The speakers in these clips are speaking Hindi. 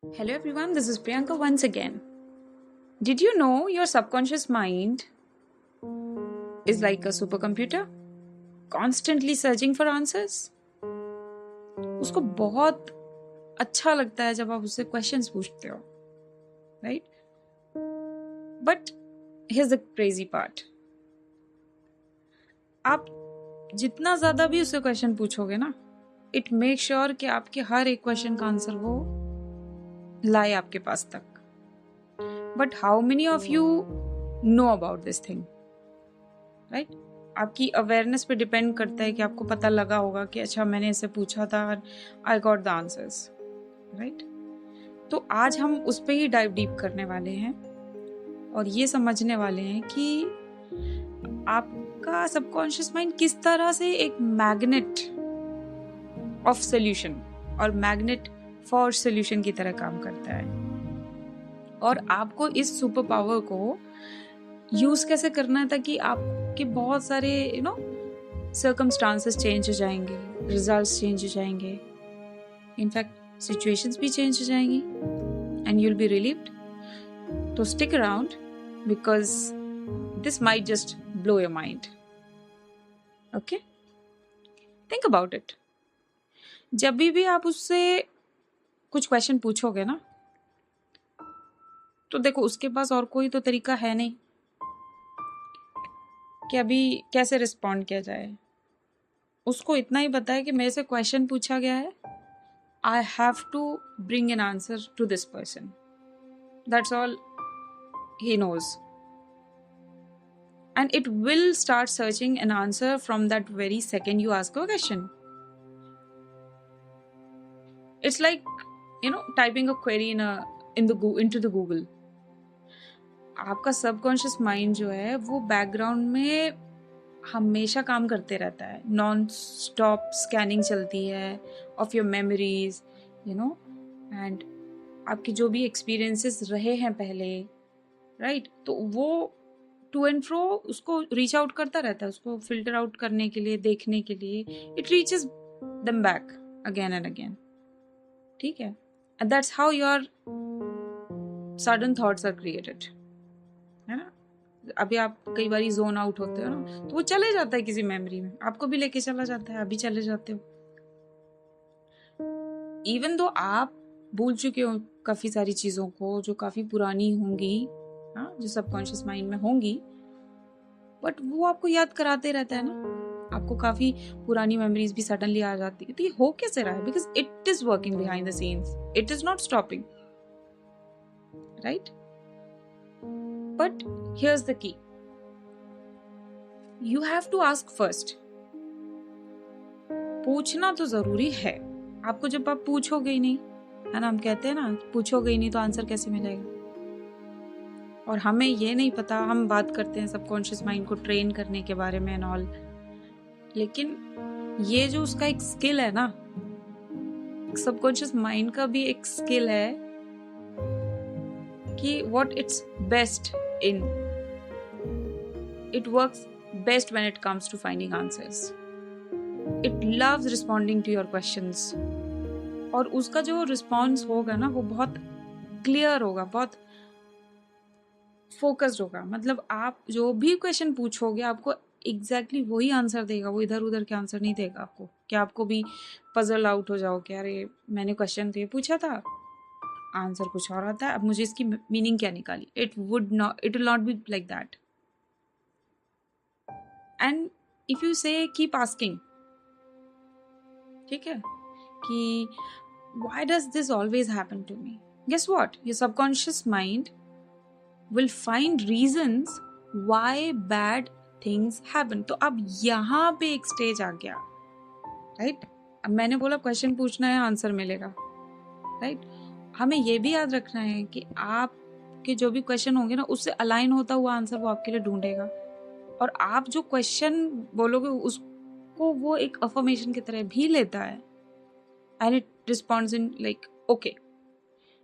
Hello everyone, this is Priyanka once again. Did you know your subconscious mind is like a supercomputer, constantly searching for answers? उसको बहुत अच्छा लगता है जब आप उससे क्वेश्चंस पूछते हो, right? But here's the crazy part. आप जितना ज्यादा भी उससे क्वेश्चन पूछोगे ना, इट मेक श्योर कि आपके हर एक क्वेश्चन का आंसर वो लाए आपके पास तक. But how many of you know about this thing, right? आपकी अवेयरनेस पे डिपेंड करता है कि आपको पता लगा होगा कि अच्छा मैंने इसे पूछा था और I got the answers, right? तो आज हम उस पर ही डाइव डीप करने वाले हैं और ये समझने वाले हैं कि आपका सबकॉन्शियस माइंड किस तरह से एक मैग्नेट ऑफ सोल्यूशन और मैग्नेट फॉर सोल्यूशन की तरह काम करता है, और आपको इस सुपर पावर को यूज कैसे करना है ताकि आपके बहुत सारे सर्कमस्टांसेस चेंज हो जाएंगे, रिजल्ट्स चेंज हो जाएंगे, इनफैक्ट सिचुएशंस भी चेंज हो जाएंगी and you will be relieved. तो stick around because this might just blow your mind. Okay, think about it. जब भी आप उससे कुछ क्वेश्चन पूछोगे ना, तो देखो उसके पास और कोई तो तरीका है नहीं कि अभी कैसे रिस्पॉन्ड किया जाए. उसको इतना ही पता है कि मेरे से क्वेश्चन पूछा गया है, I have to bring an answer to this person. That's all he knows. And it will start searching an answer from that very second you ask a question. It's like typing a query into the Google. आपका सबकॉन्शियस माइंड जो है वो बैकग्राउंड में हमेशा काम करते रहता है. नॉन स्टॉप स्कैनिंग चलती है ऑफ योर मेमोरीज, एंड आपके जो भी एक्सपीरियंसेस रहे हैं पहले, राइट? तो वो टू एंड फ्रो उसको रीच आउट करता रहता है, उसको फिल्टर आउट करने के लिए, देखने के लिए. It reaches them back again and again. ठीक है? And that's how your sudden thoughts are created, है ना? अभी आप कई बार जोन आउट होते हो ना, तो वो चले जाता है किसी मेमोरी में, आपको भी लेके चला जाता है, अभी चले जाते हो. इवन दो आप भूल चुके हो काफी सारी चीजों को जो काफी पुरानी होंगी, जो सबकॉन्शियस माइंड में होंगी, बट वो आपको याद कराते रहता है ना. आपको काफी पुरानी मेमोरीज भी सडनली आ जाती है. तो ये हो कैसे रहा है? Because it is working behind the scenes, it is not stopping, right? But here's the key. You have to ask first. पूछना तो जरूरी है. आपको जब आप पूछोगे ही नहीं, है ना, हम कहते हैं ना, पूछोगे ही नहीं तो आंसर कैसे मिलेगा. और हमें ये नहीं पता, हम बात करते हैं सबकॉन्शियस माइंड को ट्रेन करने के बारे में एंड ऑल, लेकिन ये जो उसका एक स्किल है ना, सबकॉन्शियस माइंड का भी एक स्किल है कि what it's best in. It works best when it comes to finding answers. It loves responding to your questions. और उसका जो रिस्पॉन्स होगा ना, वो बहुत क्लियर होगा, बहुत फोकस्ड होगा. मतलब आप जो भी क्वेश्चन पूछोगे आपको एग्जैक्टली वही आंसर देगा, वो इधर उधर के आंसर नहीं देगा आपको. क्या आपको भी पजल आउट हो जाओ कि अरे मैंने क्वेश्चन तो ये पूछा था, आंसर कुछ और आता है, अब मुझे इसकी मीनिंग क्या निकाली. It will not be like that. And if you say keep asking, ठीक है, कि why does this always happen to me, guess what, your subconscious mind will find reasons why bad things happen. तो अब यहाँ पे एक स्टेज आ गया, राइट? अब मैंने बोला क्वेश्चन पूछना है, आंसर मिलेगा, राइट? हमें ये भी याद रखना है कि आपके जो भी क्वेश्चन होंगे ना, उससे अलाइन होता हुआ आंसर वो आपके लिए ढूंढेगा. और आप जो क्वेश्चन बोलोगे उसको वो एक अफर्मेशन की तरह भी लेता है and it responds in like okay,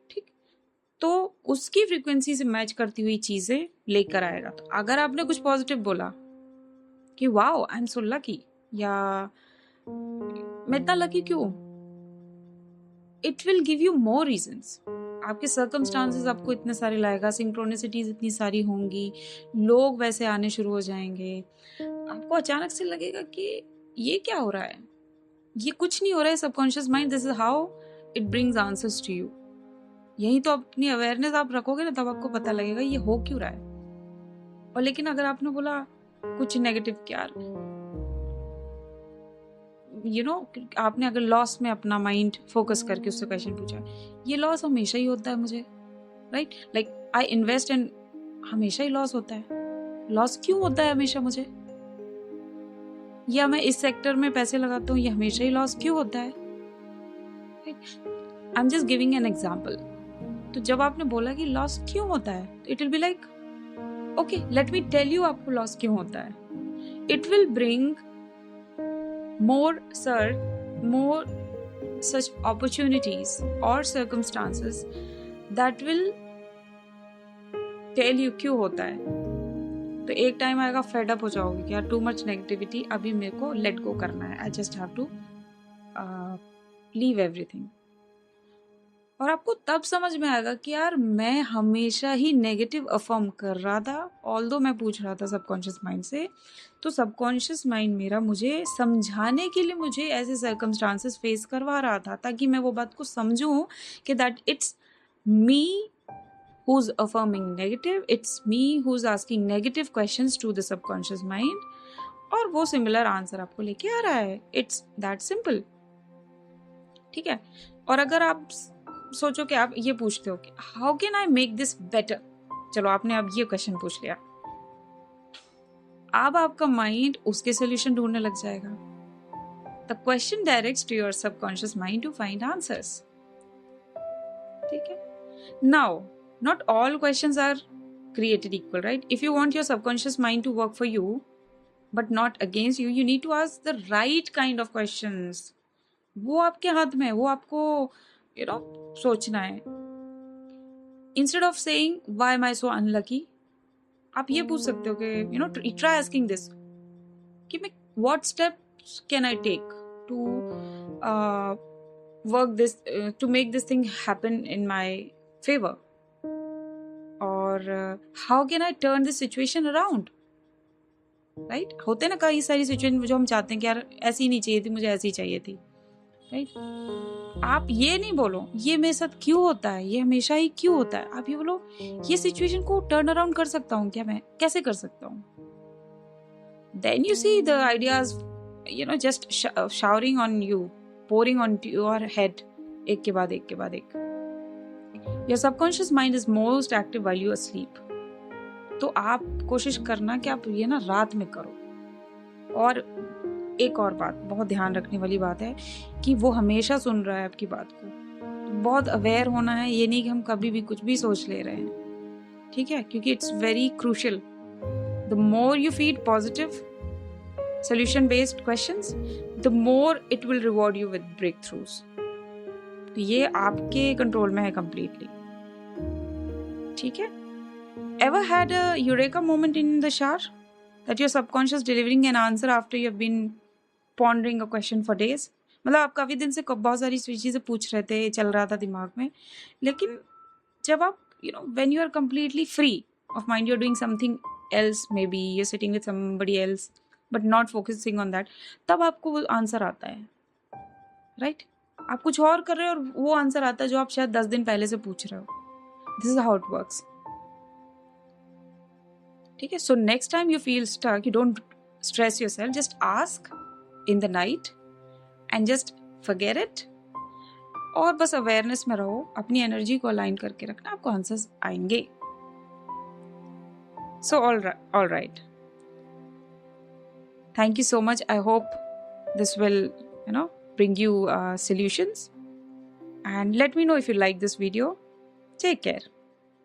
ठीक. तो उसकी फ्रीक्वेंसी से मैच करती हुई चीजें लेकर आएगा. तो अगर आपने कुछ पॉजिटिव बोला कि wow I am so lucky, या मैं इतना लकी क्यों, it will give you more reasons. आपके सर्कमस्टांसेस आपको इतने सारे लाएगा, सिंक्रोनिसिटीज इतनी सारी होंगी, लोग वैसे आने शुरू हो जाएंगे, आपको अचानक से लगेगा कि ये क्या हो रहा है, ये कुछ नहीं हो रहा है। Subconscious mind, this is how it brings answers to you. यही तो अपनी अवेयरनेस आप रखोगे ना, तब आपको पता लगेगा ये हो क्यों रहा है। और लेकिन अगर आपने बोला कुछ नेगेटिव, क्या आपने अगर लॉस में अपना माइंड फोकस करके उससे क्वेश्चन पूछा, ये लॉस हमेशा ही होता है मुझे, right, like I invest and हमेशा ही लॉस होता है, लॉस क्यों होता है हमेशा मुझे, या मैं इस सेक्टर में पैसे लगाता हूँ, ये हमेशा ही लॉस क्यों होता है। I am just giving an example. तो जब आपने बोला कि लॉस क्यों होता है, it will be like okay, let me tell you आपको लॉस क्यों होता है। It will bring more such opportunities or circumstances that will tell you क्यों होता है। तो एक टाइम आएगा फेड अप हो जाओगे कि यार टू मच नेगेटिविटी, अभी मेरे को लेट गो करना है, I just have to leave everything. और आपको तब समझ में आएगा कि यार मैं हमेशा ही नेगेटिव अफर्म कर रहा था, ऑल्दो मैं पूछ रहा था सबकॉन्शियस माइंड से, तो सबकॉन्शियस माइंड मेरा मुझे समझाने के लिए मुझे ऐसे सर्कमस्टांसेस फेस करवा रहा था, ताकि मैं वो बात को समझूं कि that it's me who's affirming negative, it's me who's asking negative questions to the subconscious mind, और वो सिमिलर आंसर आपको लेके आ रहा है। इट्स दैट सिंपल, ठीक है। और अगर आप सोचो कि आप ये पूछते हो कि how can I make this better, चलो आपने अब ये क्वेश्चन पूछ लिया, अब आपका माइंड उसके सोल्यूशन ढूंढने लग जाएगा। The question directs to your subconscious mind to find answers, ठीक है। Now not all questions are created equal, right? If you want your subconscious mind to work for you but not against you, you need to ask the right kind of questions. वो आपके हाथ में है, वो आपको सोचना है। Instead of saying why am I so unlucky, आप ये पूछ सकते हो कि try asking this कि मैं what steps can I take to work this to make this thing happen in my favor, और how can I turn this situation around, right. होते ना कई सारी सिचुएशन जो हम चाहते हैं कि यार ऐसी नहीं चाहिए थी, मुझे ऐसी चाहिए थी, राइट। आप ये नहीं बोलो ये मेरे साथ क्यों होता है, ये हमेशा ही क्यों होता है, आप ये बोलो ये सिचुएशन को टर्न अराउंड कर सकता हूँ क्या, मैं कैसे कर सकता हूँ। Then you see the ideas just showering on you, pouring on your head, एक के बाद एक के बाद एक। Your subconscious mind is most active while you are asleep. तो आप कोशिश करना कि आप ये ना रात में करो। और एक और बात बहुत ध्यान रखने वाली बात है कि वो हमेशा सुन रहा है आपकी बात को, तो बहुत अवेयर होना है। ये नहीं कि हम कभी भी कुछ भी सोच ले रहे हैं, ठीक है, क्योंकि it's very crucial. The more you feed positive solution based questions, the more it will reward you with breakthroughs. तो ये आपके कंट्रोल में है कंप्लीटली, ठीक है। Ever had a eureka moment in the shower that your subconscious delivering an answer after you have been pondering a question for days? मतलब आप काफी दिन से बहुत सारी चीजें पूछ रहे थे, चल रहा था दिमाग में, लेकिन जब आप when you are completely free of mind, you're doing something else, maybe you're sitting with somebody else but not focusing on that, तब आपको वो आंसर आता है, राइट। आप कुछ और कर रहे हो और वो आंसर आता है जो आप शायद 10 दिन पहले से पूछ रहे हो। This is how it works, ठीक है। So next time you feel stuck, you don't stress yourself, just ask in the night and just forget it, और बस अवेयरनेस में रहो, अपनी एनर्जी को अलाइन करके रखना, आपको आंसर्स आएंगे। So all right, thank you so much. I hope this will bring you solutions, and let me know if you like this video. Take care.